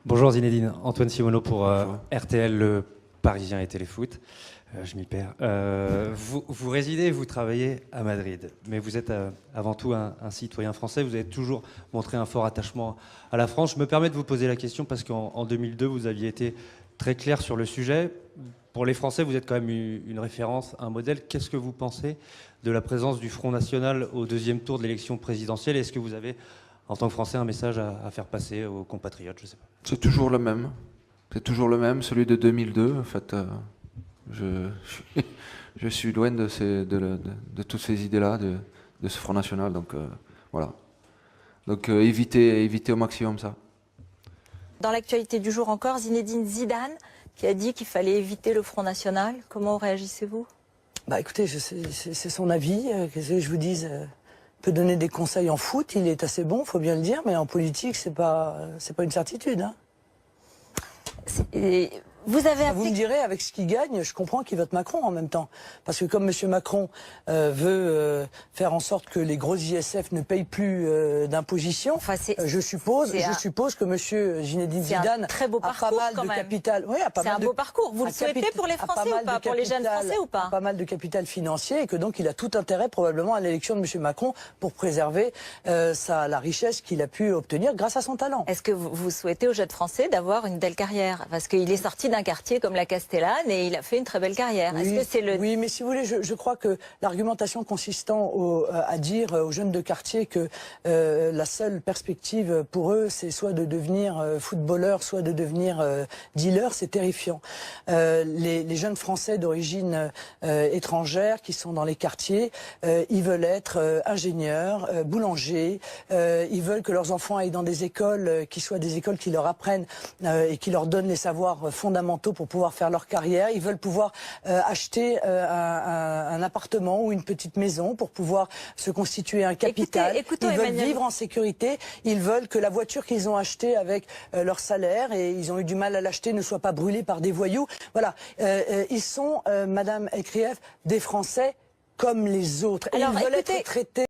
Bonjour Zinedine, Antoine Simoneau pour RTL, le Parisien et Téléfoot. Je m'y perds. Vous résidez et vous travaillez à Madrid, mais vous êtes avant tout un citoyen français. Vous avez toujours montré un fort attachement à la France. Je me permets de vous poser la question parce qu'en 2002, vous aviez été très clair sur le sujet. Pour les Français, vous êtes quand même une référence, un modèle. Qu'est-ce que vous pensez de la présence du Front National au deuxième tour de l'élection présidentielle? Est-ce que vous avez, en tant que Français, un message à faire passer aux compatriotes? Je sais pas. C'est toujours le même. C'est toujours le même, celui de 2002. En fait, je suis loin de toutes ces idées-là, de ce Front National. Donc voilà. Donc éviter au maximum ça. Dans l'actualité du jour encore, Zinedine Zidane qui a dit qu'il fallait éviter le Front National. Comment réagissez-vous? Bah écoutez, c'est son avis. Qu'est-ce que je vous dise, il peut donner des conseils en foot, il est assez bon, faut bien le dire, mais en politique, c'est pas une certitude. Hein. Vous avez Vous me direz, avec ce qu'il gagne, je comprends qu'il vote Macron en même temps. Parce que comme M. Macron veut faire en sorte que les gros ISF ne payent plus d'imposition, enfin, je suppose que M. Zinedine Zidane très beau a pas mal de capital. Oui, c'est un beau parcours. Vous le souhaitez pour les Français ou pas? Pour les jeunes Français ou pas? Pas mal de capital financier et que donc il a tout intérêt probablement à l'élection de M. Macron pour préserver la richesse qu'il a pu obtenir grâce à son talent. Est-ce que vous souhaitez aux jeunes Français d'avoir une belle carrière? Parce qu'il est sorti d'un quartier comme la Castellane et il a fait une très belle carrière. Oui, est-ce que c'est oui, mais si vous voulez, je crois que l'argumentation consistant à dire aux jeunes de quartier que la seule perspective pour eux, c'est soit de devenir footballeur, soit de devenir dealer, c'est terrifiant. Les jeunes Français d'origine étrangère qui sont dans les quartiers, ils veulent être ingénieurs, boulangers, ils veulent que leurs enfants aillent dans des écoles qui soient des écoles qui leur apprennent et qui leur donnent les savoirs fondamentaux pour pouvoir faire leur carrière. Ils veulent pouvoir acheter un appartement ou une petite maison pour pouvoir se constituer un capital. Ils veulent vivre en sécurité. Ils veulent que la voiture qu'ils ont achetée avec leur salaire, et ils ont eu du mal à l'acheter, ne soit pas brûlée par des voyous. Voilà. Ils sont, Madame Elkrief, des Français comme les autres. Et ils veulent être traités